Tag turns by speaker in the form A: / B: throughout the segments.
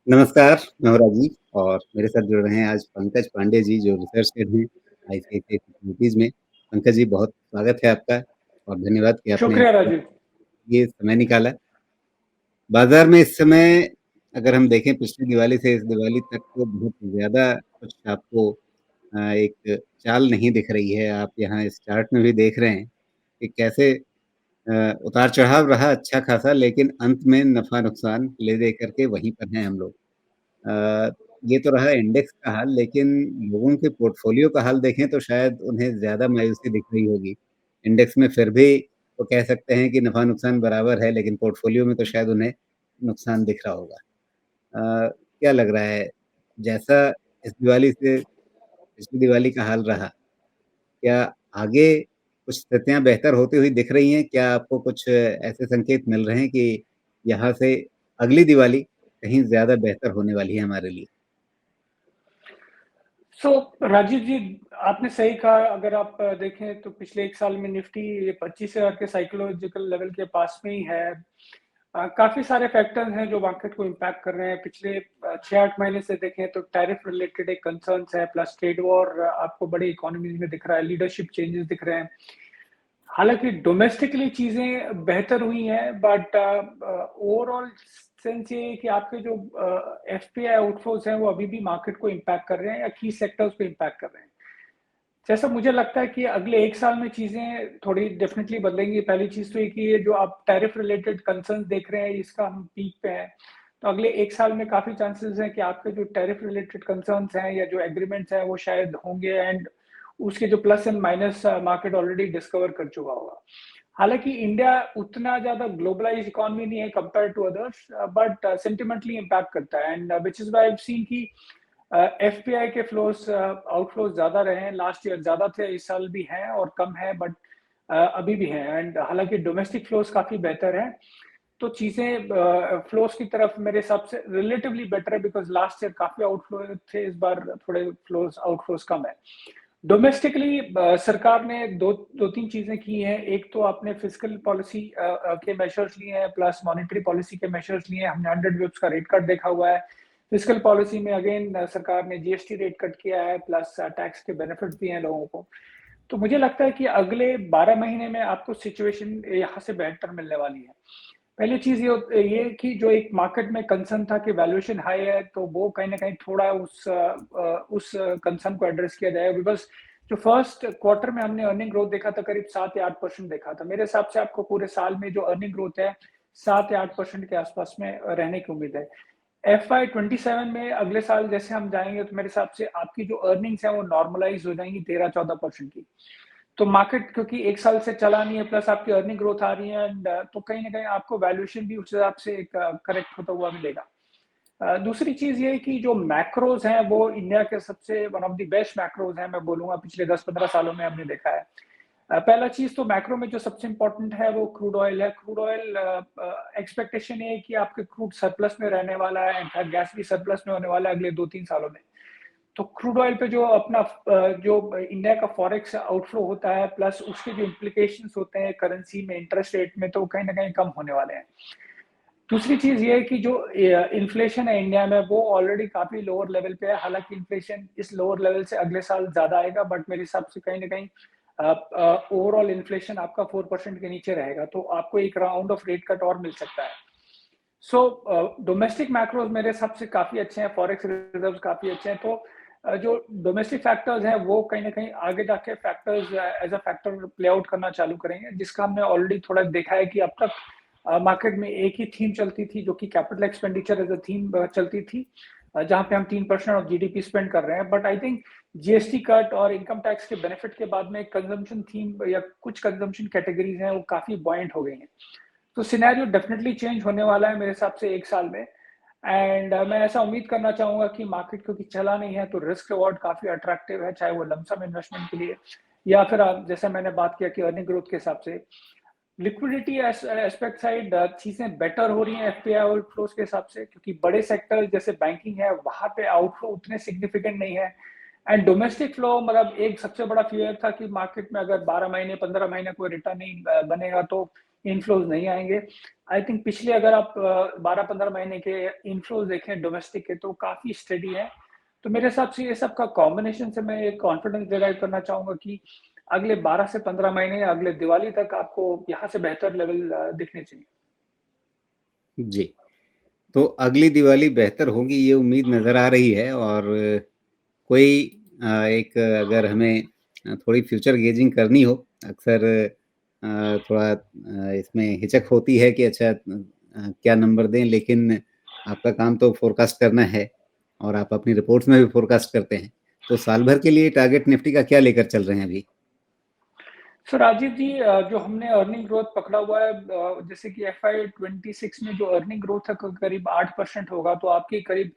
A: नमस्कार, मैं हूँ राजीव और मेरे साथ जुड़ रहे हैं आज पंकज पांडे जी जो रिसर्च हेड हैं आईसीआईसीआई सिक्योरिटीज़ में। पंकज जी बहुत स्वागत है आपका और धन्यवाद कि आपने
B: शुक्रिया राजीव।
A: ये समय निकाला। बाज़ार में इस समय अगर हम देखें पिछली दिवाली से इस दिवाली तक तो बहुत ज़्यादा कुछ आपको एक चाल नहीं दिख रही है। आप यहाँ इस चार्ट में भी देख रहे हैं कि कैसे उतार-चढ़ाव रहा अच्छा खासा लेकिन अंत में नफ़ा-नुकसान ले दे कर के वहीं पर हैं हम लोग। अ, ये तो रहा इंडेक्स का हाल, लेकिन लोगों के पोर्टफ़ोलियो का हाल देखें तो शायद उन्हें ज़्यादा मायूसी दिख रही होगी। इंडेक्स में फिर भी वो कह सकते हैं कि नफ़ा-नुकसान बराबर है, लेकिन पोर्टफ़ोलियो में तो शायद उन्हें नुकसान दिख रहा होगा। क्या लग रहा है, जैसा इस दिवाली से पिछली दिवाली का हाल रहा, क्या आगे कुछ स्थितियाँ बेहतर होती हुई दिख रही हैं? क्या आपको कुछ ऐसे संकेत मिल रहे हैं कि यहाँ से अगली दिवाली कहीं ज़्यादा बेहतर होने वाली है हमारे लिए?
B: राजीव जी, आपने सही कहा। अगर आप देखें तो पिछले 1 साल में निफ्टी ये 25,000 के साइकोलॉजिकल लेवल के पास में ही है। काफ़ी सारे फैक्टर्स हैं जो मार्केट को इम्पैक्ट कर रहे हैं। पिछले 6-8 महीने से देखें तो टैरिफ रिलेटेड एक कंसर्न्स है, प्लस ट्रेड वॉर आपको बड़ी इकोनॉमीज़ में दिख रहा है, लीडरशिप चेंजेस दिख रहे हैं। हालाँकि डोमेस्टिकली चीज़ें बेहतर हुई हैं, बट ओवरऑल सेंस ये है कि आपके जो एफपीआई आउटफ्लोज़ हैं, वो अभी भी मार्केट को इम्पैक्ट कर रहे हैं या की सेक्टर्स को इम्पैक्ट कर रहे हैं। जैसा मुझे लगता है कि अगले 1 साल में चीज़ें थोड़ी डेफ़िनेटली बदलेंगी। पहली चीज़ तो ये कि ये जो आप टैरिफ रिलेटेड कंसर्न्स देख रहे हैं, इसका हम पीक पे हैं। तो अगले 1 साल में काफ़ी चांसेस हैं कि आपके जो टैरिफ रिलेटेड कंसर्न्स हैं या जो एग्रीमेंट्स हैं, वो शायद होंगे, एंड उसके जो plus and minus market already discover कर चुका होगा। हालाँकि इंडिया उतना ज़्यादा ग्लोबलाइज़्ड इकोनॉमी नहीं है compared to others, but sentimentally impact करता है, and which is why I have seen कि एफपीआई के फ्लोस आउटफ्लोज ज्यादा रहे हैं। लास्ट ईयर ज्यादा थे, इस साल भी हैं और कम है, बट अभी भी हैं। एंड हालांकि डोमेस्टिक फ्लोस काफी बेहतर है, तो चीजें फ्लोस की तरफ मेरे हिसाब से रिलेटिवली बेटर है, बिकॉज लास्ट ईयर काफी आउटफ्लो थे, इस बार थोड़े फ्लोस आउटफ्लोस कम है। डोमेस्टिकली सरकार ने दो तीन चीजें की हैं। एक तो आपने फिजिकल पॉलिसी के मेजर्स लिए हैं, प्लस मॉनेटरी पॉलिसी के मेजर्स लिए हैं। हमने 100 बिप्स का रेट कट देखा हुआ है। फिजिकल पॉलिसी में अगेन सरकार ने जीएसटी रेट कट किया है, प्लस टैक्स के बेनिफिट दिए हैं लोगों को। तो मुझे लगता है कि अगले 12 महीने में आपको सिचुएशन यहाँ से बेहतर मिलने वाली है। पहली चीज ये कि जो एक मार्केट में कंसर्न था कि वैल्यूएशन हाई है, तो वो कहीं ना कहीं थोड़ा उस कंसर्न को एड्रेस किया जाएगा, बिकॉज जो फर्स्ट क्वार्टर में हमने अर्निंग ग्रोथ देखा था करीब 7 या 8% देखा था। मेरे हिसाब से आपको पूरे साल में जो अर्निंग ग्रोथ है 7 या 8% के आसपास में रहने की उम्मीद है। FY27 में अगले साल जैसे हम जाएंगे, तो मेरे हिसाब से आपकी जो अर्निंग्स है वो नॉर्मलाइज हो जाएंगी 13-14% की। तो मार्केट क्योंकि 1 साल से चला नहीं है, प्लस आपकी अर्निंग ग्रोथ आ रही है, एंड तो कहीं ना कहीं आपको वैल्यूएशन भी उस हिसाब से एक करेक्ट होता हुआ मिलेगा। दूसरी चीज ये कि जो मैक्रोज हैं वो इंडिया के सबसे one of the best macros हैं, मैं बोलूंगा पिछले 10-15 सालों में हमने देखा है। पहला चीज तो मैक्रो में जो सबसे इंपॉर्टेंट है वो क्रूड ऑयल है। क्रूड ऑयल एक्सपेक्टेशन है कि आपके क्रूड सरप्लस में रहने वाला है, इनफैक्ट गैस भी सरप्लस में होने वाला है अगले 2-3 सालों में। तो क्रूड ऑयल पे जो अपना जो इंडिया का फॉरेक्स आउटफ्लो होता है, प्लस उसके जो इम्प्लीकेशंस होते हैं करेंसी में, इंटरेस्ट रेट में, तो कहीं ना कहीं कम होने वाले हैं। दूसरी चीज ये है कि जो इन्फ्लेशन है इंडिया में वो ऑलरेडी काफी लोअर लेवल पे है। हालांकि इन्फ्लेशन इस लोअर लेवल से अगले साल ज्यादा आएगा, बट मेरे हिसाब से कहीं ना कहीं ओवरऑल इन्फ्लेशन आपका 4% के नीचे रहेगा, तो आपको एक राउंड ऑफ रेट कट और मिल सकता है। सो डोमेस्टिक मैक्रोज मेरे हिसाब से काफी अच्छे हैं, फॉरेक्स रिजर्व काफी अच्छे हैं। तो जो डोमेस्टिक फैक्टर्स हैं वो कहीं ना कहीं आगे जाके factors as a factor play out करना चालू करेंगे, जिसका हमने ऑलरेडी थोड़ा देखा है कि अब तक मार्केट में एक ही थीम चलती थी, जो कि capital expenditure as a theme चलती थी, जहां पे हम 3% ऑफ जीडीपी स्पेंड कर रहे हैं। But I think GST cut और इनकम टैक्स के बेनिफिट के बाद में कंजम्पशन थीम या कुछ कंजम्पशन कैटेगरीज हैं वो काफी बॉइंट हो गई हैं। तो सिनेरियो डेफिनेटली चेंज होने वाला है मेरे हिसाब से 1 साल में। एंड मैं ऐसा उम्मीद करना चाहूंगा कि मार्केट क्योंकि चला नहीं है, तो रिस्क रिवॉर्ड काफी अट्रैक्टिव है, चाहे वो लमसम इन्वेस्टमेंट के लिए या फिर जैसे मैंने बात किया कि अर्निंग ग्रोथ के हिसाब से। लिक्विडिटी एस्पेक्ट साइड चीजें बेटर हो रही हैं एफपीआई आउटफ्लोज के हिसाब से, क्योंकि बड़े सेक्टर जैसे बैंकिंग है वहां पे आउटफ्लो उतने सिग्निफिकेंट नहीं है। एंड डोमेस्टिक फ्लो, मतलब एक सबसे बड़ा फियर था कि मार्केट में अगर 12 महीने 15 महीने कोई रिटर्न नहीं बनेगा, तो इन्फ्लोज़ नहीं आएँगे। आई थिंक पिछले अगर आप 12-15 महीने के इन्फ्लोज़ देखें डोमेस्टिक के तो काफ़ी स्टेडी है। तो मेरे हिसाब से ये सब का कॉम्बिनेशन से मैं एक कॉन्फिडेंस डिराइव करना चाहूँगा कि अगले 12 से 15 महीने या अगले दिवाली तक आपको यहाँ से बेहतर लेवल दिखने चाहिए।
A: जी। तो अगली दिवाली बेहतर होगी ये उम्मीद नज़र आ रही है और कोई एक अगर हमें थोड़ी फ्यूचर गेजिंग करनी हो, अक्सर थोड़ा इसमें हिचक होती है कि अच्छा क्या नंबर दें, लेकिन आपका काम तो फ़ोरकास्ट करना है और आप अपनी रिपोर्ट्स में भी फ़ोरकास्ट करते हैं। तो साल भर के लिए टारगेट निफ्टी का क्या लेकर चल रहे हैं अभी?
B: सो राजीव जी जो हमने अर्निंग ग्रोथ पकड़ा हुआ है जैसे कि एफआई 26 में जो अर्निंग ग्रोथ है करीब 8% होगा तो आपकी करीब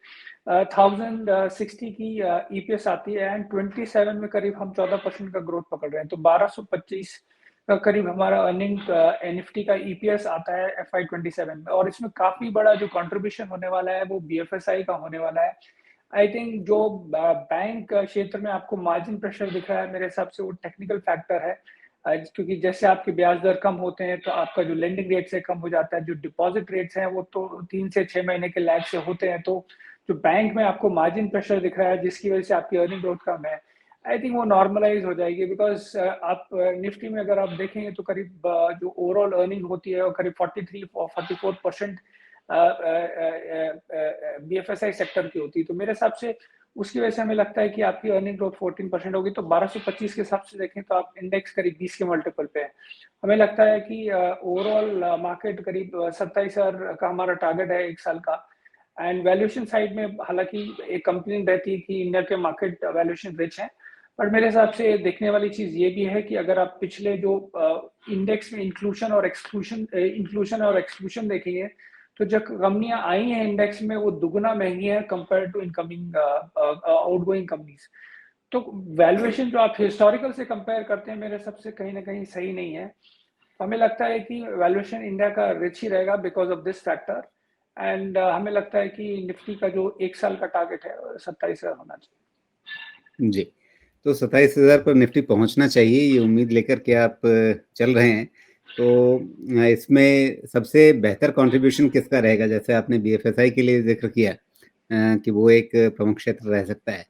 B: 1060 की ईपीएस आती है एंड 27 में करीब हम 14% का ग्रोथ पकड़ रहे हैं तो 1225 का करीब हमारा अर्निंग एनएफटी का ईपीएस आता है एफआई 27 में और इसमें काफी बड़ा जो कंट्रीब्यूशन होने वाला है वो बीएफएसआई का होने वाला है। आई थिंक जो बैंक क्षेत्र में आपको मार्जिन प्रेशर दिख रहा है मेरे हिसाब से वो टेक्निकल फैक्टर है क्योंकि जैसे आपके ब्याज दर कम होते हैं तो आपका जो लेंडिंग रेट से कम हो जाता है जो डिपॉजिट रेट्स हैं वो तो 3 से 6 महीने के लैग से होते हैं तो जो बैंक में आपको मार्जिन प्रेशर दिख रहा है जिसकी वजह से आपकी अर्निंग ग्रोथ कम है आई थिंक वो नॉर्मलाइज हो जाएगी बिकॉज आप निफ्टी में अगर आप देखेंगे तो करीब जो ओवरऑल अर्निंग होती है वो करीब 43 और 44% बीएफएसआई सेक्टर की होती है तो मेरे हिसाब से उसकी वजह से हमें लगता है कि आपकी अर्निंग ग्रोथ 14% होगी तो 1225 के हिसाब से देखें तो आप इंडेक्स करीब 20 के मल्टीपल पे है। हमें लगता है कि ओवरऑल मार्केट करीब 27,000 का हमारा टारगेट है 1 साल का एंड वैल्यूएशन साइड में हालांकि एक कंप्लेन रहती है कि इंडिया के मार्केट वैल्यूएशन रिच है पर मेरे हिसाब से देखने वाली चीज ये भी है कि अगर आप पिछले जो इंडेक्स में इंक्लूशन और एक्सक्लूशन देखेंगे तो जो कंपनियां आई हैं इंडेक्स में वो दुगुना महंगी है compare to incoming outgoing companies तो वैल्यूएशन जो आप हिस्टोरिकल से कंपेयर करते हैं मेरे सबसे कहीं ना कहीं सही नहीं है हमें लगता है कि वैल्यूएशन इंडिया का रिच ही रहेगा because of this factor and हमें लगता है कि निफ्टी का जो 1 साल का टारगेट है 27,000 होना चाहिए।
A: जी। तो 27,000 पर निफ्टी पहुँचना चाहिए, ये उम्मीद लेकर के आप चल रहे हैं। तो इसमें सबसे बेहतर कंट्रीब्यूशन किसका रहेगा? जैसे आपने बीएफएसआई के लिए ज़िक्र किया कि वो एक प्रमुख क्षेत्र रह सकता है।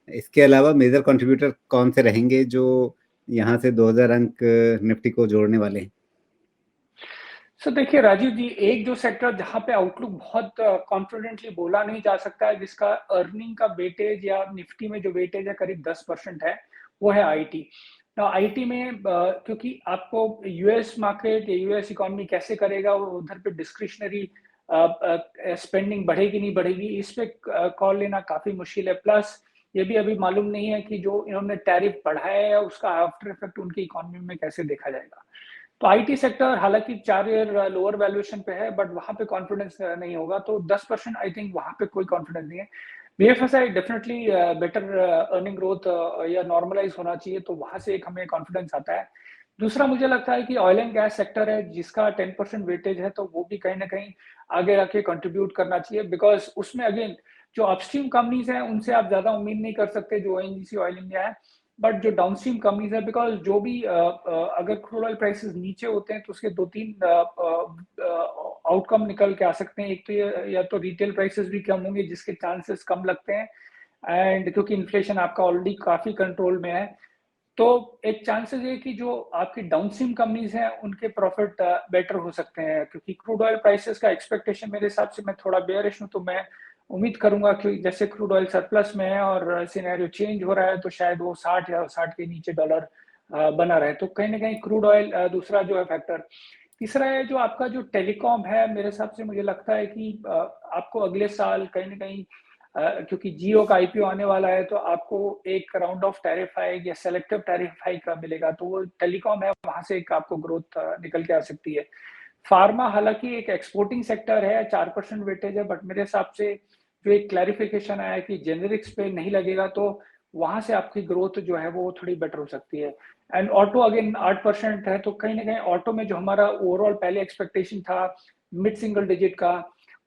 A: इसके अलावा मेजर कंट्रीब्यूटर कौन से रहेंगे जो यहाँ से 2000 अंक निफ्टी को जोड़ने वाले हैं?
B: सो देखिए राजीव जी एक जो सेक्टर जहां पे आउटलुक बहुत कॉन्फिडेंटली बोला नहीं जा सकता है जिसका अर्निंग का वेटेज या निफ्टी में जो वेटेज है करीब 10% है वो है आईटी। ना आईटी में क्योंकि आपको यूएस मार्केट या यूएस इकोनॉमी कैसे करेगा वो उधर पे डिस्क्रिशनरी स्पेंडिंग बढ़ेगी नहीं बढ़ेगी इस पे कॉल लेना काफी मुश्किल है प्लस ये भी अभी मालूम नहीं है कि जो इन्होंने टैरिफ बढ़ाया है उसका आफ्टर इफेक्ट उनकी इकोनॉमी में कैसे देखा जाएगा। तो आईटी सेक्टर हालांकि 4 ईयर लोअर वैल्यूएशन पे है बट वहां पे कॉन्फिडेंस नहीं होगा तो 10% आई थिंक वहां पे कोई कॉन्फिडेंस नहीं है। BFSI definitely better earning growth या नॉर्मलाइज होना चाहिए तो वहां से एक हमें कॉन्फिडेंस आता है। दूसरा मुझे लगता है कि ऑयल एंड गैस सेक्टर है जिसका 10% वेटेज है तो वो भी कहीं ना कहीं आगे रखे कंट्रीब्यूट करना चाहिए बिकॉज उसमें अगेन जो अपस्ट्रीम कंपनीज हैं उनसे आप ज्यादा उम्मीद नहीं कर सकते जो ओएनजीसी ऑयल इंडिया है बट जो डाउनस्ट्रीम कंपनीज है बिकॉज जो भी अगर क्रूड ऑयल प्राइसेस नीचे होते हैं तो उसके 2-3 आउटकम निकल के आ सकते हैं एक तो या तो रिटेल प्राइसेस भी कम होंगे जिसके चांसेस कम लगते हैं एंड क्योंकि इन्फ्लेशन आपका ऑलरेडी काफी कंट्रोल में है तो एक चांसेस है कि जो आपकी डाउनस्ट्रीम कंपनीज हैं उनके प्रॉफिट बेटर हो सकते हैं क्योंकि क्रूड ऑयल प्राइसेस का एक्सपेक्टेशन मेरे हिसाब से मैं थोड़ा बेयरिश हूं तो मैं उम्मीद करूंगा कि जैसे क्रूड ऑयल सरप्लस में है और सिनेरियो चेंज हो रहा है तो शायद वो 60 या 60 के नीचे डॉलर बना रहे तो कहीं ना कहीं क्रूड ऑयल दूसरा जो है फैक्टर। तीसरा है जो आपका जो टेलीकॉम है मेरे हिसाब से मुझे लगता है कि आपको अगले साल कहीं ना कहीं क्योंकि जियो का आईपीओ आने वाला है तो आपको एक राउंड ऑफ टैरिफ हाइक या सेलेक्टिव टैरिफ हाइक का मिलेगा तो वो टेलीकॉम है वहां से एक आपको ग्रोथ निकल के आ सकती है। फार्मा हालांकि एक एक्सपोर्टिंग सेक्टर है 4% वेटेज है बट मेरे हिसाब से जो एक क्लैरिफिकेशन आया कि जेनरिक्स पे नहीं लगेगा तो वहां से आपकी ग्रोथ जो है वो थोड़ी बेटर हो सकती है। एंड ऑटो अगेन 8% है तो कहीं ना कहीं ऑटो में जो हमारा ओवरऑल पहले एक्सपेक्टेशन था मिड सिंगल डिजिट का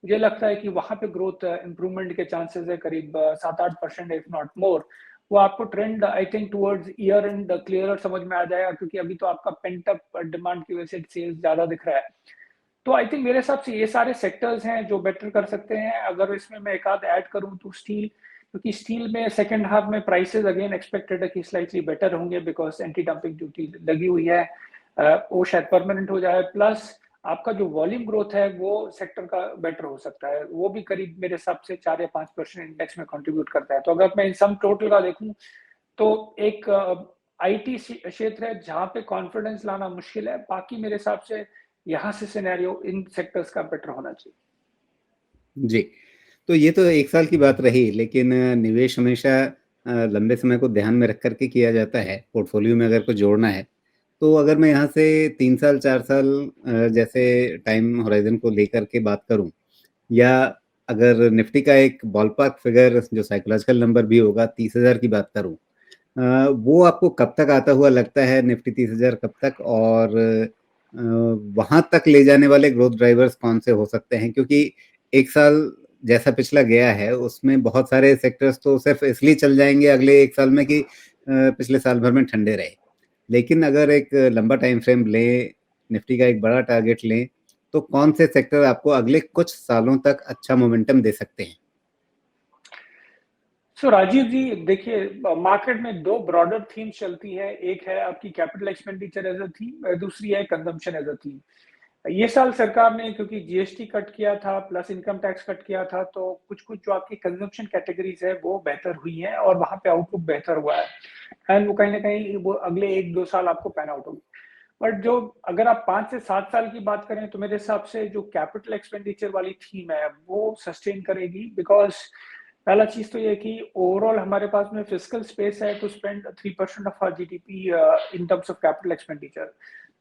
B: मुझे लगता है कि वहां पे ग्रोथ इंप्रूवमेंट के चांसेस है करीब 7-8% इफ नॉट मोर। वो आपको trend I think towards year and clearer समझ में आ जाएगा, क्योंकि अभी तो आपका पेंट अप डिमांड की वजह से सेल्स ज़्यादा दिख रहा है। तो आई थिंक मेरे हिसाब से ये सारे सेक्टर्स हैं जो बेटर कर सकते हैं। अगर इसमें मैं एक आध ऐड करूँ तो स्टील, क्योंकि स्टील में सेकंड हाफ में प्राइसेस अगेन एक्सपेक्टेड है कि स्लाइटली बेटर होंगे बिकॉज़ एंटी डंपिंग ड्यूटी लगी हुई है। वो शायद परमानेंट हो जाए, प्लस आपका जो वॉल्यूम ग्रोथ है वो सेक्टर का बेटर हो सकता है। वो भी करीब मेरे हिसाब से 4 या 5% इंडेक्स में कंट्रीब्यूट करता है। तो अगर मैं इन सम टोटल का देखूँ तो एक आईटी क्षेत्र है जहाँ पे कॉन्फिडेंस लाना मुश्किल है। बाकी मेरे हिसाब से यहाँ से सिनेरियो इन सेक्टर्स का बेटर होना चाहिए।
A: जी। तो ये तो 1 साल की बात रही, लेकिन निवेश हमेशा लंबे समय को ध्यान में रख कर के किया जाता है, पोर्टफ़ोलियो में अगर कुछ जोड़ना है। तो अगर मैं यहाँ से 3 साल, 4 साल जैसे टाइम होराइज़न को लेकर के बात करूँ, या अगर निफ्टी का एक बॉलपार्क फिगर जो साइकोलॉजिकल नंबर भी होगा 30,000 की बात करूँ, वो आपको कब तक आता हुआ लगता है, निफ्टी 30,000 कब तक, और वहाँ तक ले जाने वाले ग्रोथ ड्राइवर्स कौन से हो सकते हैं? क्योंकि 1 साल जैसा पिछला गया है, उसमें बहुत सारे सेक्टर्स तो सिर्फ़ इसलिए चल जाएँगे अगले 1 साल में कि पिछले साल भर में ठंडे रहे। लेकिन अगर एक लंबा टाइम फ्रेम लें, निफ्टी का एक बड़ा टारगेट लें, तो कौन से सेक्टर आपको अगले कुछ सालों तक अच्छा मोमेंटम दे सकते हैं?
B: सो राजीव जी, देखिए मार्केट में 2 ब्रॉडर थीम्स चलती है। एक है आपकी capital expenditure as a theme, दूसरी है कंजम्पशन एज़ अ थीम। ये साल सरकार ने क्योंकि जीएसटी कट किया था प्लस इनकम टैक्स कट किया था, तो कुछ-कुछ जो आपकी कंजम्पशन कैटेगरीज़ है वो बेहतर हुई हैं और वहाँ पे आउटपुट बेहतर हुआ है। एंड वो कहीं न कहीं वो अगले 1-2 साल आपको पैन आउट होगी। बट जो अगर आप 5 से 7 साल की बात करें तो मेरे हिसाब से जो कैपिटल एक्सपेंडिचर वाली थीम है वो सस्टेन करेगी, बिकॉज़ पहला चीज़ तो ये है कि ओवरऑल हमारे पास में फिस्कल स्पेस है to spend 3% of our GDP in terms of capital expenditure.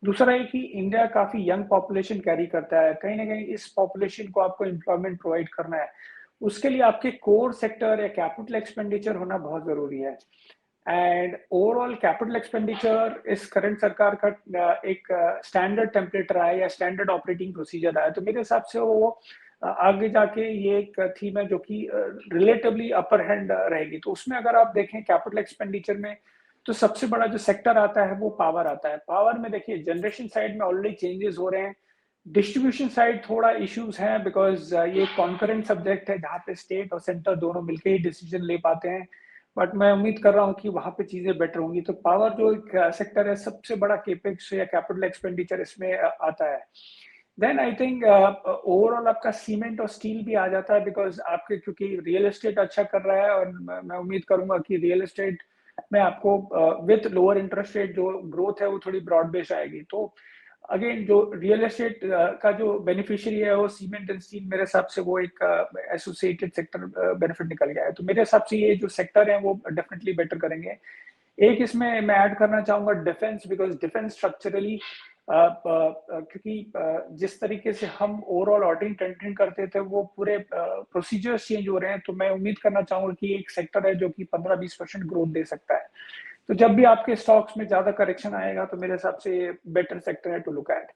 B: दूसरा है कि इंडिया काफ़ी यंग पॉपुलेशन कैरी करता है। कहीं न कहीं इस पॉपुलेशन को आपको एम्प्लॉयमेंट प्रोवाइड करना है। उसके लिए आपके कोर सेक्टर या कैपिटल एक्सपेंडिचर होना बहुत ज़रूरी है। एंड ओवरऑल कैपिटल एक्सपेंडिचर इस करंट सरकार का एक स्टैंडर्ड टेम्पलेट रहा है या स्टैंडर्ड ऑपरेटिंग प्रोसीजर रहा है। तो मेरे हिसाब से वो आगे जाके ये एक थीम है जो कि रिलेटिवली अपर हैंड रहेगी। तो उसमें अगर आप देखें कैपिटल एक्सपेंडिचर में, तो सबसे बड़ा जो सेक्टर आता है वो पावर आता है। पावर में देखिए जनरेशन साइड में ऑलरेडी चेंजेस हो रहे हैं। डिस्ट्रीब्यूशन साइड थोड़ा इश्यूज हैं बिकॉज़ ये कॉन्करेंट सब्जेक्ट है जहाँ पे स्टेट और सेंटर दोनों मिलके ही डिसीजन ले पाते हैं। बट मैं उम्मीद कर रहा हूँ कि वहाँ पे चीज़ें बेटर होंगी। तो पावर जो एक सेक्टर है, सबसे बड़ा कैपेक्स या कैपिटल एक्सपेंडिचर इसमें आता है। देन आई थिंक ओवरऑल आपका सीमेंट और स्टील भी आ जाता है, बिकॉज़ आपके क्योंकि रियल एस्टेट अच्छा कर रहा है और मैं उम्मीद करूँगा कि रियल एस्टेट में आपको विथ लोअर इंटरेस्ट रेट जो ग्रोथ है वो थोड़ी ब्रॉड बेस्ड आएगी। तो अगेन जो रियल एस्टेट का जो बेनिफिशियरी है वो सीमेंट एंड स्टील, मेरे हिसाब से वो एक एसोसिएटेड सेक्टर बेनिफिट निकल गया है। तो मेरे हिसाब से ये जो सेक्टर है वो डेफिनेटली बेटर करेंगे। एक इसमें मैं ऐड करना चाहूँगा डिफेंस, बिकॉज़ डिफेंस स्ट्रक्चरली क्योंकि जिस तरीके से हम ओवरऑल ऑडिटिंग टेंडरिंग करते थे वो पूरे प्रोसीजर्स चेंज हो रहे हैं। तो मैं उम्मीद करना चाहूँगा कि एक सेक्टर है जो कि 15-20% ग्रोथ दे सकता है। तो जब भी आपके स्टॉक्स में ज़्यादा करेक्शन आएगा तो मेरे हिसाब से ये बेटर सेक्टर है टू लुक एट।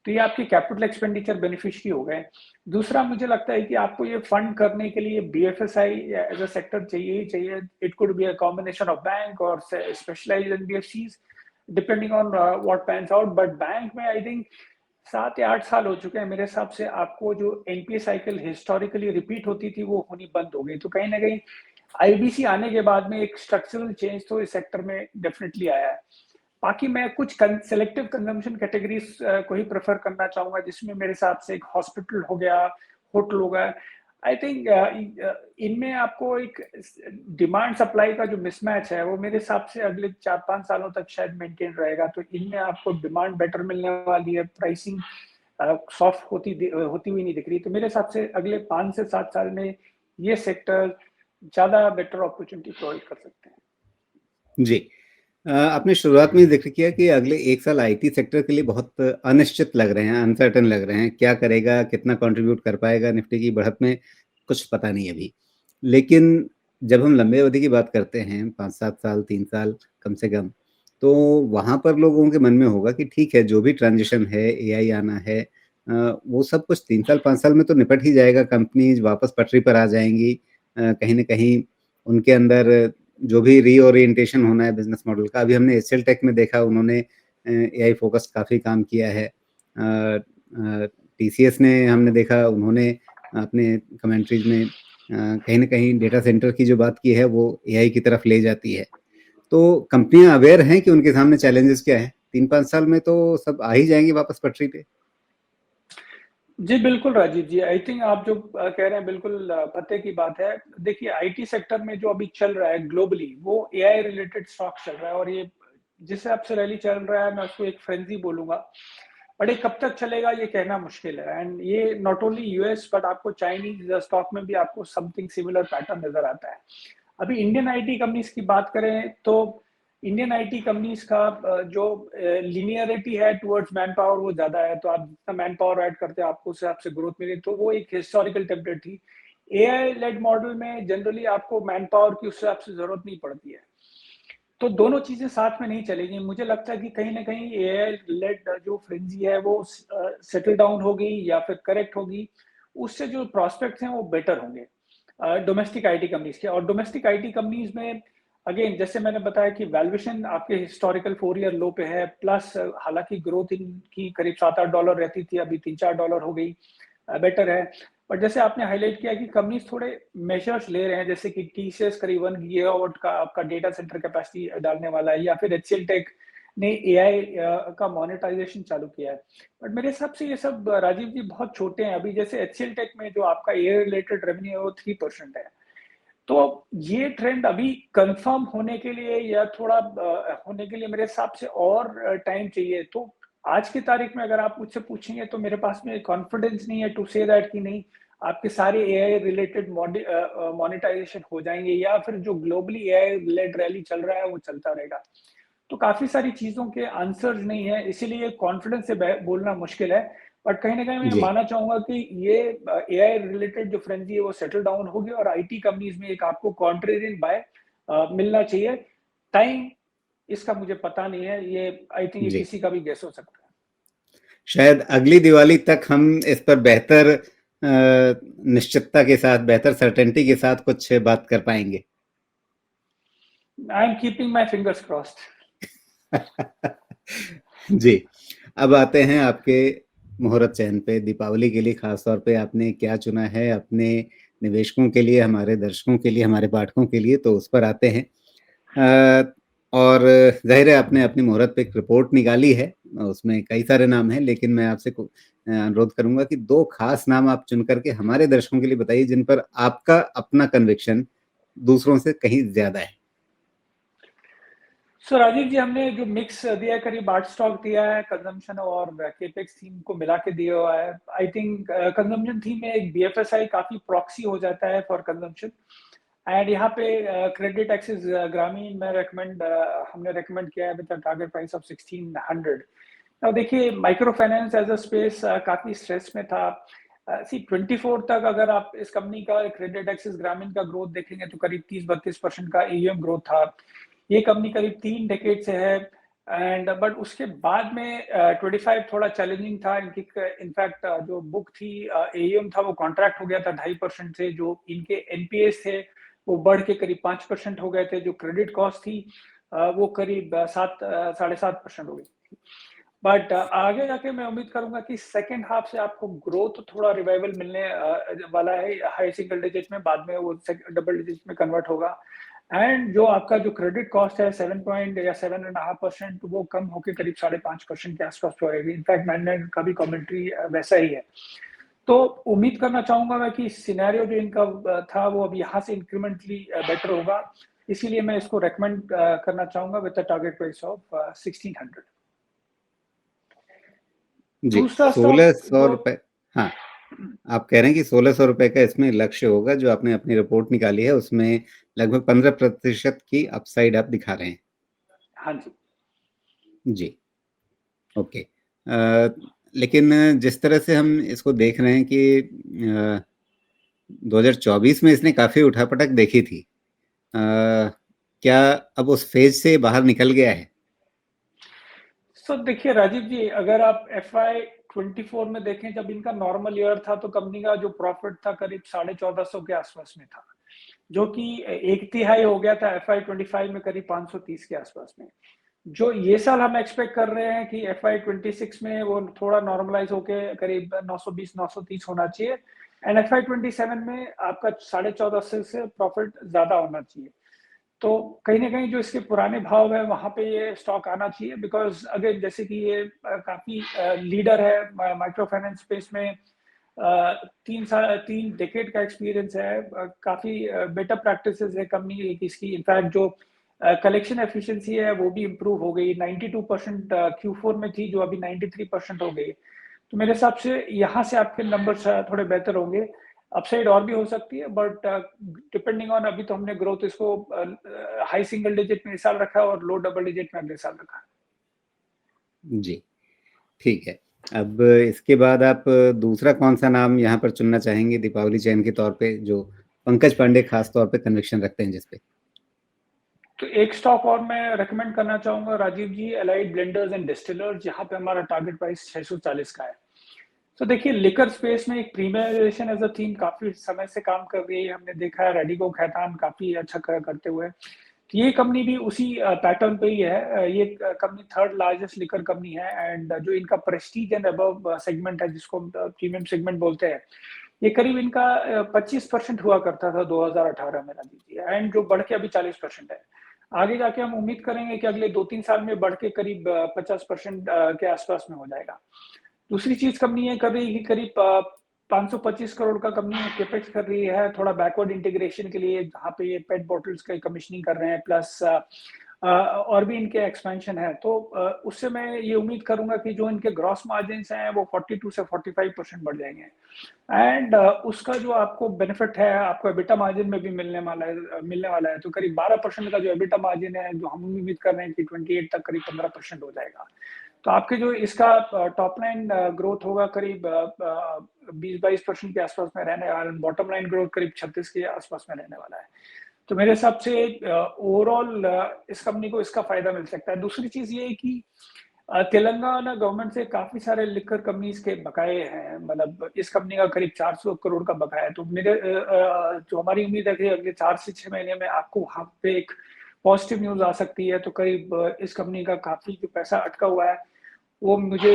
B: तो ये आपके कैपिटल एक्सपेंडिचर बेनिफिशियरी हो गए। दूसरा मुझे लगता है कि आपको ये फंड करने के लिए बीएफएसआई एज़ अ सेक्टर चाहिए ही चाहिए। It could be a combination of bank और specialised NBFCs depending on what pans out. But bank में आई थिंक 7 या 8 साल हो चुके हैं मेरे हिसाब से, आपको जो एनपीए साइकिल हिस्टोरिकली रिपीट होती थी वो होनी बंद हो गई। तो कहीं न कहीं आईबीसी आने के बाद में एक स्ट्रक्चरल चेंज तो इस सेक्टर में डेफिनिटली आया है। बाकी मैं कुछ सेलेक्टिव कंजम्पशन कैटेगरीज को ही प्रेफर करना चाहूंगा, जिसमें मेरे हिसाब से एक हॉस्पिटल हो गया, होटल हो गया। आई थिंक इनमें आपको एक डिमांड सप्लाई का जो मिसमैच है वो मेरे हिसाब से अगले 4-5 सालों तक शायद मेंटेन रहेगा। तो इनमें आपको डिमांड बेटर मिलने वाली है, प्राइसिंग सॉफ्ट होती हुई नहीं दिख रही। तो मेरे हिसाब से अगले 5 से 7 साल में ये सेक्टर ज़्यादा बेटर अपॉर्चुनिटी प्रोवाइड कर सकते हैं।
A: जी। आपने शुरुआत में ही ज़िक्र किया कि अगले 1 साल आईटी सेक्टर के लिए बहुत अनिश्चित लग रहे हैं, अनसर्टेन लग रहे हैं। क्या करेगा, कितना कंट्रीब्यूट कर पाएगा निफ्टी की बढ़त में, कुछ पता नहीं अभी। लेकिन जब हम लंबे अवधि की बात करते हैं, 5-7 साल, 3 साल कम से कम, तो वहाँ पर लोगों के मन में होगा कि ठीक है, जो भी ट्रांज़िशन है, एआई आना है, वो सब कुछ 3 साल, 5 साल में तो निपट ही जाएगा, कंपनीज़ वापस पटरी पर आ जाएँगी। कहीं न कहीं उनके अंदर जो भी रीओरिएंटेशन होना है बिजनेस मॉडल का, अभी हमने एचएल टेक में देखा, उन्होंने एआई फोकस काफ़ी काम किया है। टीसीएस ने हमने देखा, उन्होंने अपने कमेंट्रीज में कहीं ना कहीं डेटा सेंटर की जो बात की है वो एआई की तरफ ले जाती है। तो कंपनियां अवेयर हैं कि उनके सामने चैलेंजेस क्या है। 3-5 साल में तो सब आ ही जाएंगे वापस पटरी पे।
B: जी, बिल्कुल राजीव जी। आई थिंक आप जो कह रहे हैं बिल्कुल पते की बात है। देखिए आईटी सेक्टर में जो अभी चल रहा है ग्लोबली वो एआई रिलेटेड स्टॉक चल रहा है और ये जिस हिसाब से रैली चल रहा है मैं उसको एक फ्रेंजी बोलूँगा। बट ये कब तक चलेगा ये कहना मुश्किल है एंड ये नॉट ओनली यूएस बट आपको चाइनीज स्टॉक में भी आपको समथिंग सिमिलर पैटर्न नज़र आता है। अभी इंडियन आईटी कंपनीज की बात करें तो इंडियन आईटी कंपनीज का जो लिनियरिटी है टुवर्ड्स मैन पावर वो ज्यादा है, तो आप जितना मैन पावर ऐड करते हैं आपको उस हिसाब से ग्रोथ मिले, तो वो एक हिस्टोरिकल टेम्पलेट थी। एआई लेड मॉडल में जनरली आपको मैन पावर की उस हिसाब से जरूरत नहीं पड़ती है, तो दोनों चीजें साथ में नहीं चलेगी। मुझे लगता है कि कहीं ना कहीं एआई लेड जो फ्रेंजी है वो सेटल डाउन होगी या फिर करेक्ट होगी, उससे जो प्रोस्पेक्ट्स हैं वो बेटर होंगे डोमेस्टिक आईटी कंपनीज के। और डोमेस्टिक आईटी कंपनीज में अगेन जैसे मैंने बताया कि वैल्यूएशन आपके हिस्टोरिकल 4 ईयर लो पे है, प्लस हालांकि ग्रोथ इनकी करीब $7-8 रहती थी, अभी $3-4 हो गई, बेटर है। बट जैसे आपने हाईलाइट किया कि कंपनीज थोड़े मेजर्स ले रहे हैं, जैसे कि टीसीएस करीब 1 गीगावाट का आपका डेटा सेंटर कैपेसिटी डालने वाला है, या फिर एचसीएल टेक ने एआई का मोनेटाइजेशन चालू किया है। बट मेरे हिसाब से ये सब राजीव जी बहुत छोटे हैं। अभी जैसे एचसीएल टेक में जो आपका एआई रिलेटेड रेवेन्यू है वो 3% है। तो ये ट्रेंड अभी कंफर्म होने के लिए या थोड़ा होने के लिए मेरे हिसाब से और टाइम चाहिए। तो आज की तारीख में अगर आप मुझसे पूछेंगे तो मेरे पास में कॉन्फिडेंस नहीं है टू से दैट कि नहीं आपके सारे एआई रिलेटेड मोनेटाइजेशन हो जाएंगे, या फिर जो ग्लोबली एआई लेड रैली चल रहा है वो चलता रहेगा। तो काफी सारी चीजों के आंसर्स नहीं है, इसीलिए कॉन्फिडेंस से बोलना मुश्किल है। बट कहीं ना कहीं मैं
A: जी।
B: मानना चाहूंगा कि ये एआई रिलेटेड जो फ्रेंजी है वो सेटल डाउन होगी और आईटी कंपनीज में एक आपको कॉन्ट्रेरियन बाय मिलना चाहिए। टाइम इसका मुझे पता नहीं है, ये आई थिंक ये
A: जी,
B: किसी का भी गेस हो सकता
A: शायद अगली दिवाली तक हम इस पर बेहतर निश्चितता के साथ, बेहतर सर्टेनिटी के साथ कुछ बात कर पाएंगे।
B: है। I am keeping my fingers crossed.
A: जी। अब आते हैं आपके मुहूर्त चयन पे। दीपावली के लिए खास तौर पे आपने क्या चुना है अपने निवेशकों के लिए, हमारे दर्शकों के लिए, हमारे पाठकों के लिए, तो उस पर आते हैं। और ज़ाहिर है आपने अपनी मुहूर्त पे एक रिपोर्ट निकाली है, उसमें कई सारे नाम हैं, लेकिन मैं आपसे अनुरोध करूंगा कि 2 खास नाम आप चुन करके हमारे दर्शकों के लिए बताइए जिन पर आपका अपना कन्विक्शन दूसरों से कहीं ज़्यादा है।
B: सो राजीव जी हमने जो मिक्स दिया है करीब 8 स्टॉक दिया है, कंजम्पशन और केपेक्स थीम को मिला के दिया हुआ है। आई थिंक कंजम्पशन थीम में एक बीएफएसआई काफी प्रॉक्सी हो जाता है फॉर कंजम्पशन, एंड यहाँ पे क्रेडिट एक्सिस ग्रामीण में हमने रेकमेंड किया है विद टारगेट प्राइस ऑफ 1600। अब देखिए micro finance as a space काफी स्ट्रेस में था। सी 24 तक अगर आप इस कंपनी का क्रेडिट एक्सिस ग्रामीण का ग्रोथ देखेंगे तो करीब 30-32% का एयूएम ग्रोथ था। ये कंपनी करीब 3 डेकेड से है, एंड बट उसके बाद में 25 थोड़ा चैलेंजिंग था इनकी। इनफैक्ट जो बुक थी एयूएम था वो कॉन्ट्रैक्ट हो गया था 2.5% से, जो इनके एनपीएस थे वो बढ़ के करीब 5% हो गए थे, जो क्रेडिट कॉस्ट थी वो करीब 7-7.5% हो गई। बट आगे जाके मैं उम्मीद करूंगा कि सेकेंड हाफ से आपको ग्रोथ थोड़ा रिवाइवल मिलने वाला है हाई सिंगल डिजिट में, बाद में वो डबल डिजिट में कन्वर्ट होगा। एंड जो आपका जो क्रेडिट कॉस्ट है 7 पॉइंट या 7.5%, वो कम होकर करीब 5.5% के आसपास पड़ेगी। इनफैक्ट मैंने कभी कमेंट्री वैसा ही है। तो उम्मीद करना चाहूंगा मैं कि सिनेरियो जो इनका था वो अब यहाँ से इंक्रीमेंटली बेटर होगा, इसीलिए मैं इसको रेकमेंड करना चाहूंगा विद टारगेट प्राइस ऑफ 1600।
A: जी,
B: दूसरा स्टॉक जो
A: ₹1600। हाँ, आप कह रहे हैं कि ₹1600 का इसमें लक्ष्य होगा, जो आपने अपनी रिपोर्ट निकाली है उसमें लगभग 15% की अपसाइड आप दिखा रहे हैं।
B: हाँ जी।
A: जी, ओके। लेकिन जिस तरह से हम इसको देख रहे हैं कि 2024 में इसने काफ़ी उठापटक देखी थी। क्या अब उस फेज से बाहर निकल गया है?
B: सो देखिए राजीव जी, अगर आप FY24 में देखें जब इनका नॉर्मल ईयर था तो कंपनी का जो प्रॉफिट था करीब 1450 के आसपास में था। जो कि एक तिहाई हो गया था FY 25 में करीब 530 के आसपास में। जो ये साल हम एक्सपेक्ट कर रहे हैं कि FY 26 में वो थोड़ा नॉर्मलाइज होके करीब 920-930 होना चाहिए, एंड FY 27 में आपका 14.5 से प्रॉफिट ज्यादा होना चाहिए। तो कहीं ना कहीं जो इसके पुराने भाव है वहां पे ये स्टॉक आना चाहिए, बिकॉज अगर जैसे कि ये काफी लीडर है माइक्रो फाइनेंस स्पेस में, 3 डेकेड का एक्सपीरियंस है, काफी बेटर प्रैक्टिसेस है कंपनी की इसकी। इनफैक्ट जो कलेक्शन एफिशिएंसी है वो भी इम्प्रूव हो गई, 92% Q4 में थी जो अभी 93% हो गई। तो मेरे हिसाब से यहाँ से आपके नंबर थोड़े बेहतर होंगे, अपसाइड और भी हो सकती है, बट डिपेंडिंग ऑन, अभी तो हमने ग्रोथ इसको हाई सिंगल डिजिट में इस साल रखा है और लो डबल डिजिट में अगले साल रखा है।
A: जी, ठीक है। अब इसके बाद आप दूसरा कौन-सा नाम यहाँ पर चुनना चाहेंगे दीपावली चैन के तौर पे, जो पंकज पांडे खास तौर पे कन्विक्शन रखते हैं जिस पे?
B: तो एक स्टॉक और मैं रेकमेंड करना चाहूंगा राजीव जी, एलाइड ब्लेंडर्स एंड डिस्टिलर्स, जहां पे हमारा टारगेट प्राइस 640 का है। तो देखिए, लिकर स्पेस में एक प्रीमियराइजेशन एज अ थीम काफी समय से काम कर रही है, हमने देखा है रेडिको खैतान काफी अच्छा करते हुए। तो ये कंपनी भी उसी पैटर्न पे ही है। ये company third largest liquor company है, एंड जो इनका प्रेस्टीज एंड अबव सेगमेंट है जिसको प्रीमियम सेगमेंट बोलते हैं, ये करीब इनका 25% हुआ करता था 2018 में दीजिए, एंड जो बढ़ के अभी 40% है। आगे जाके हम उम्मीद करेंगे कि अगले 2-3 साल में बढ़ के करीब 50% के आसपास में हो जाएगा। दूसरी चीज कंपनी ये कर रही है कि करीब 525 करोड़ का कंपनी केपेक्स कर रही है थोड़ा बैकवर्ड इंटीग्रेशन के लिए, जहाँ पे ये पेट बॉटल्स का कमीशनिंग कर रहे हैं, प्लस और भी इनके एक्सपेंशन है। तो उससे मैं ये उम्मीद करूंगा कि जो इनके ग्रॉस मार्जिन हैं वो 42 से 45% बढ़ जाएंगे, एंड उसका जो आपको बेनिफिट है आपको एबिटा मार्जिन में भी मिलने वाला है। तो करीब 12% का जो एबिटा मार्जिन है, जो हम उम्मीद कर रहे हैं कि 28 तक करीब 15% हो जाएगा। तो आपके जो इसका टॉप लाइन ग्रोथ होगा करीब 20-22% के आसपास में रहने वाला, बॉटम लाइन ग्रोथ करीब 36 के आसपास में रहने वाला है। तो मेरे हिसाब से ओवरऑल इस कंपनी को इसका फायदा मिल सकता है। दूसरी चीज ये है कि तेलंगाना गवर्नमेंट से काफी सारे लिकर कंपनीज के बकाये हैं, मतलब इस कंपनी का करीब 400 करोड़ का बकाया है। तो मेरे जो हमारी उम्मीद है कि अगले 4 से 6 महीने में आपको वहां पे एक पॉजिटिव न्यूज आ सकती है। तो करीब इस कंपनी का काफी जो पैसा अटका हुआ है वो मुझे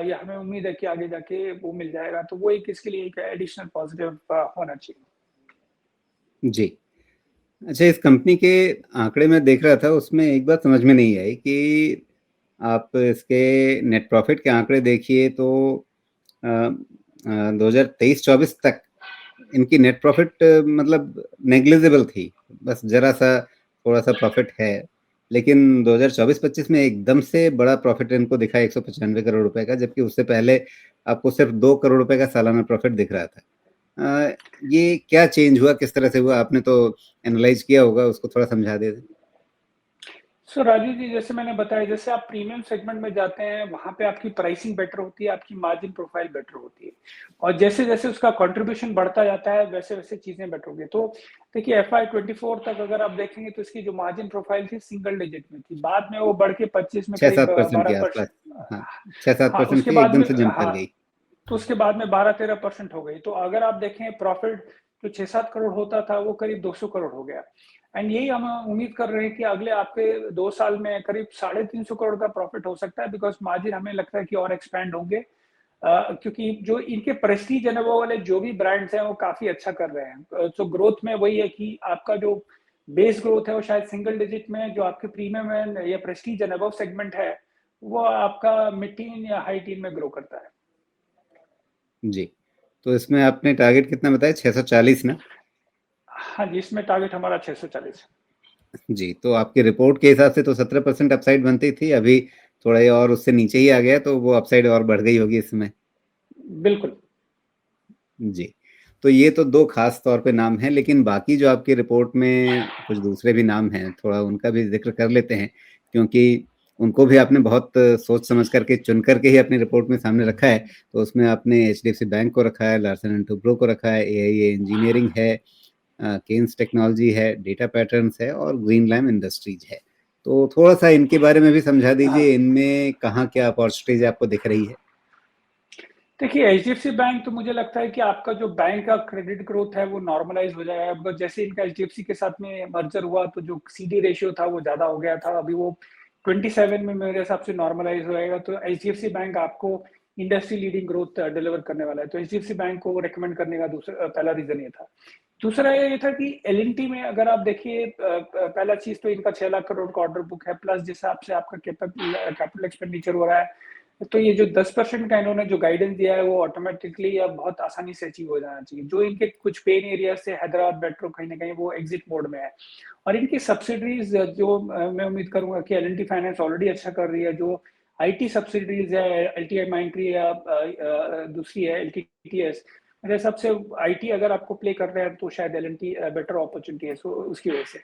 B: या हमें उम्मीद है कि आगे जाके वो मिल जाएगा। तो वो एक इसके लिए एक एडिशनल पॉजिटिव होना चाहिए।
A: जी। अच्छा, इस कंपनी के आंकड़े में देख रहा था, उसमें एक बात समझ में नहीं आई कि आप इसके नेट प्रॉफिट के आंकड़े देखिए तो 2023-24 तक इनकी नेट प्रॉफिट मतलब नेग्लिजिबल थी, बस जरा सा थोड़ा सा प्रॉफिट है। लेकिन 2024-25 में एकदम से बड़ा प्रॉफिट इनको दिखा 195 करोड़ रुपए का, जबकि उससे पहले आपको सिर्फ 2 करोड़ रुपए का सालाना प्रॉफिट दिख रहा था। ये क्या चेंज हुआ, किस तरह से हुआ? आपने तो एनालाइज किया होगा, उसको थोड़ा समझा दे।
B: सो राजू जी, जैसे मैंने बताया, जैसे आप प्रीमियम सेगमेंट में जाते हैं वहां पे आपकी प्राइसिंग बेटर होती है, आपकी मार्जिन प्रोफाइल बेटर होती है, और जैसे जैसे उसका कंट्रीब्यूशन बढ़ता जाता है वैसे वैसे चीजें बेटर होगी। तो देखिए FY 24 तक अगर आप देखेंगे तो इसकी जो मार्जिन प्रोफाइल थी सिंगल डिजिट में थी, बाद में वो बढ़ के 25 में
A: छः
B: करीब
A: सात परसेंट के आसपास।
B: 12%।
A: हाँ, 6-7%
B: उसके
A: थी,
B: बाद
A: एकदम
B: में,
A: से जंप कर
B: हाँ,
A: गई।
B: तो उसके बाद में 12-13% हो गई। तो अगर आप देखें प्रॉफिट जो 6-7 करोड़ होता था वो करीब 200 करोड़ हो गया, एंड यही हम उम्मीद कर रहे हैं कि अगले आपके 2 साल में करीब 350 करोड़ का प्रॉफिट हो सकता है, बिकॉज मार्जिन हमें लगता है कि और एक्सपैंड होंगे, क्योंकि जो इनके प्रेस्टीज है ना वो वाले जो भी ब्रांड्स हैं वो काफी अच्छा कर रहे हैं। तो ग्रोथ में वही है कि आपका जो बेस ग्रोथ है वो शायद सिंगल डिजिट में, जो आपके प्रीमियम है या प्रेस्टीज एंड अबव सेगमेंट है वो आपका मिड टीन या हाई टीन में ग्रो करता है।
A: जी, तो इसमें आपने टारगेट कितना बताया, 640 ना?
B: हाँ जी, इसमें टारगेट हमारा 640 है।
A: जी, तो आपकी रिपोर्ट के हिसाब से तो 17% अपसाइड बनती थी, अभी थोड़ा ये और उससे नीचे ही आ गया, तो वो अपसाइड और बढ़ गई होगी इसमें।
B: बिल्कुल।
A: जी, तो ये तो 2 खास तौर पे नाम हैं, लेकिन बाकी जो आपकी रिपोर्ट में कुछ दूसरे भी नाम हैं, थोड़ा उनका भी ज़िक्र कर लेते हैं, क्योंकि उनको भी आपने बहुत सोच समझ करके, चुन करके ही अपनी रिपोर्ट में सामने रखा है। तो उसमें आपने एचडीएफसी बैंक को रखा है, लार्सन एंड टुब्रो को रखा है, एआईए इंजीनियरिंग है, केन्स टेक्नोलॉजी है, डेटा पैटर्न्स है और ग्रीनलैम इंडस्ट्रीज है। तो थोड़ा-सा इनके बारे में भी समझा
B: हाँ,
A: दीजिए, इनमें कहाँ क्या अपॉर्चुनिटीज़ आपको दिख रही है?
B: देखिए, एचडीएफसी बैंक तो मुझे लगता है कि आपका जो बैंक का क्रेडिट ग्रोथ है, वो नॉर्मलाइज़ हो जाएगा। अब जैसे इनका एचडीएफसी के साथ में मर्जर हुआ, तो जो सीडी रेशियो था, वो ज़्यादा हो गया था। अभी वो 27 में मेरे हिसाब से नॉर्मलाइज़ हो जाएगा। तो एचडीएफसी बैंक आपको इंडस्ट्री लीडिंग ग्रोथ डिलीवर करने वाला है। तो एचडीएफसी बैंक को रिकमेंड करने का पहला रीज़न ये था। दूसरा ये था कि एल&टी में अगर आप देखिए पहला चीज़ तो इनका 6 लाख करोड़ का ऑर्डर बुक है, प्लस जिस हिसाब से आपका कैपिटल एक्सपेंडिचर हो रहा है, तो ये जो 10% का इन्होंने जो गाइडेंस दिया है, वो ऑटोमेटिकली अब बहुत आसानी से अचीव हो जाना चाहिए। जो इनके कुछ पेन एरियाज़ थे, हैदराबाद मेट्रो कहीं न कहीं वो एग्ज़िट मोड में है। और इनकी सब्सिडीज़ जो मैं उम्मीद करूँगा कि एल&टी फाइनेंस ऑलरेडी अच्छा कर रही है, जो आईटी सब्सिडीज़ है, एलटीआई माइंडट्री या दूसरी है एलटीटीएस, मेरे हिसाब से आईटी अगर आपको प्ले कर रहे हैं, तो शायद एल&टी बेटर अपॉर्च्युनिटी है, सो उसकी वजह से।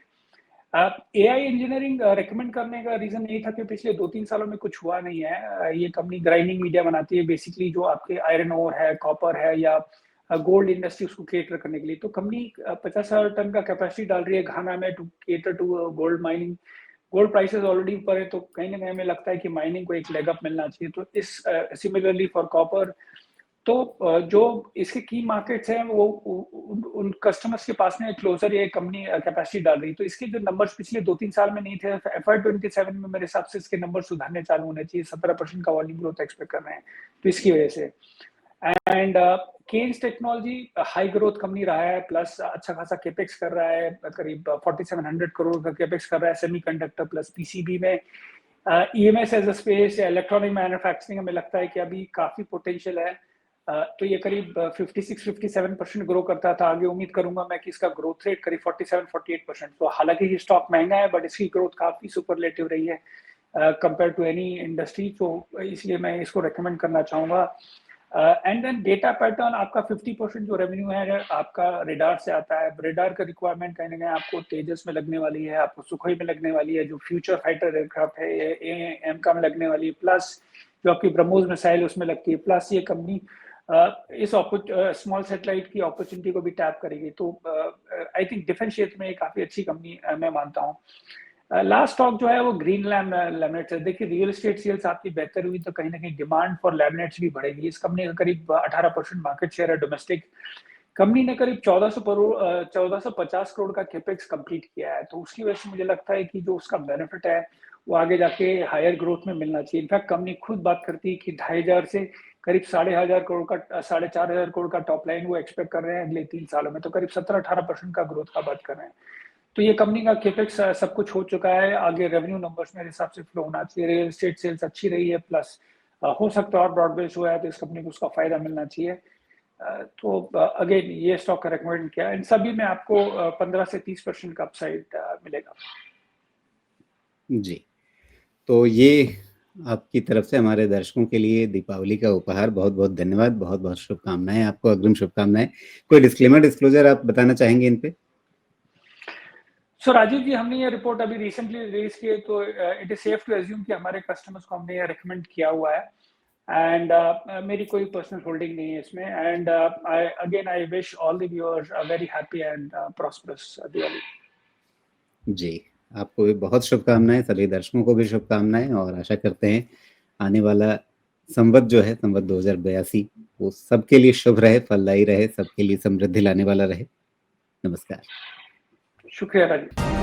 B: एआई इंजीनियरिंग रिकमेंड करने का रीज़न यही था कि पिछले 2-3 सालों में कुछ हुआ नहीं है। ये कंपनी ग्राइंडिंग मीडिया बनाती है, बेसिकली जो आपके आयरन ओर है, कॉपर है या गोल्ड इंडस्ट्री उसको कैटर करने के लिए। तो कंपनी 50,000 टन का कैपेसिटी डाल रही है घाना में to cater to gold mining. Gold prices already ऊपर है, तो कहीं न कहीं हमें लगता है कि माइनिंग को एक लेग अप मिलना चाहिए। तो इस सिमिलरली फॉर कॉपर, तो जो इसके की मार्केट्स हैं, वो उन कस्टमर्स के पास में क्लोजर ये कंपनी कैपेसिटी डाल रही है। तो इसके जो नंबर्स पिछले 2-3 साल में नहीं थे, एफआई 27 में मेरे हिसाब से इसके नंबर सुधरने चालू होने चाहिए। 17% का वॉल्यूम ग्रोथ एक्सपेक्ट कर रहे हैं, तो इसकी वजह से। And Kaynes Technology high growth company रहा है, प्लस अच्छा खासा कैपेक्स कर रहा है, करीब 4700 करोड़ का कैपेक्स कर रहा है सेमीकंडक्टर प्लस पीसीबी में। ईएमएस एज अ स्पेस या इलेक्ट्रॉनिक मैन्युफैक्चरिंग हमें लगता है कि अभी काफी पोटेंशियल है। तो ये करीब 56-57% ग्रो करता था। आगे उम्मीद करूंगा मैं कि इसका ग्रोथ रेट करीब 47-48%। तो हालांकि ये स्टॉक महंगा है, बट इसकी ग्रोथ काफी सुपरलेटिव रही है कंपेयर टू एनी इंडस्ट्री, तो इसलिए मैं इसको रेकमेंड करना चाहूंगा। एंड देन डेटा पैटर्न आपका 50% जो रेवेन्यू है आपका रेडार से आता है। रेडार का रिक्वायरमेंट कहीं ना कहीं आपको तेजस में लगने वाली है, आपको सुखोई में लगने वाली है, जो फ्यूचर फाइटर एयरक्राफ्ट है एएम का में लगने वाली है, प्लस जो आपकी ब्रह्मोस मिसाइल उसमें लगती है। प्लस ये कंपनी इस स्मॉल सैटेलाइट की अपॉर्चुनिटी को भी टैप करेगी। तो आई थिंक डिफेंस क्षेत्र में ये काफी अच्छी कंपनी मैं मानता हूँ। लास्ट स्टॉक जो है वो ग्रीन लैमिनेट्स है। देखिए, रियल एस्टेट सेल्स आपकी बेहतर हुई, तो कहीं ना कहीं डिमांड फॉर लैमिनेट्स भी बढ़ेगी। इस कंपनी का करीब 18% मार्केट शेयर है डोमेस्टिक। कंपनी ने करीब 1450 करोड़ का कैपेक्स कंप्लीट किया है, तो उसकी वजह से मुझे लगता है कि जो उसका बेनिफिट है, वो आगे जाके हायर ग्रोथ में मिलना चाहिए। इनफैक्ट कंपनी खुद बात करती है कि 2500 से करीब 4,500 करोड़ का 4,500 करोड़ का टॉप लाइन वो एक्सपेक्ट कर रहे हैं अगले 3 सालों में। तो करीब 17-18% का ग्रोथ का बात कर रहे हैं। तो ये कंपनी का कैपेक्स सब कुछ हो चुका है। आगे रेवेन्यू नंबर्स मेरे हिसाब से फ्लो होना चाहिए। रियल एस्टेट सेल्स अच्छी रही है, प्लस हो सकता है और ब्रॉड बेस्ड हुआ है, तो इस कंपनी को उसका फायदा मिलना चाहिए। तो अगेन ये स्टॉक का रिकमेंड किया। इन सभी में आपको 15 से 30% का अपसाइड मिलेगा।
A: जी, तो ये आपकी तरफ से हमारे दर्शकों के लिए दीपावली का उपहार। बहुत-बहुत धन्यवाद, बहुत-बहुत शुभकामनाएँ आपको, अग्रिम शुभकामनाएँ। कोई डिस्क्लेमर, डिस्क्लोज़र आप बताना चाहेंगे इन पे?
B: सो राजीव जी, हमने ये रिपोर्ट अभी रिसेंटली रिलीज की है, तो it is safe to assume कि हमारे कस्टमर्स को हमने ये रिकमेंड किया हुआ है। एंड मेरी कोई पर्सनल होल्डिंग नहीं है इसमें। And I wish all the viewers a very happy and prosperous Diwali.
A: जी, आपको भी बहुत शुभकामनाएँ, सभी दर्शकों को भी शुभकामनाएँ और आशा करते हैं आने वाला संवत जो है, संवत 2082 वो सबके लिए शुभ रहे, फलदायी रहे, सबके लिए समृद्धि लाने वाला रहे। नमस्कार।
B: शुक्रिया राजीव।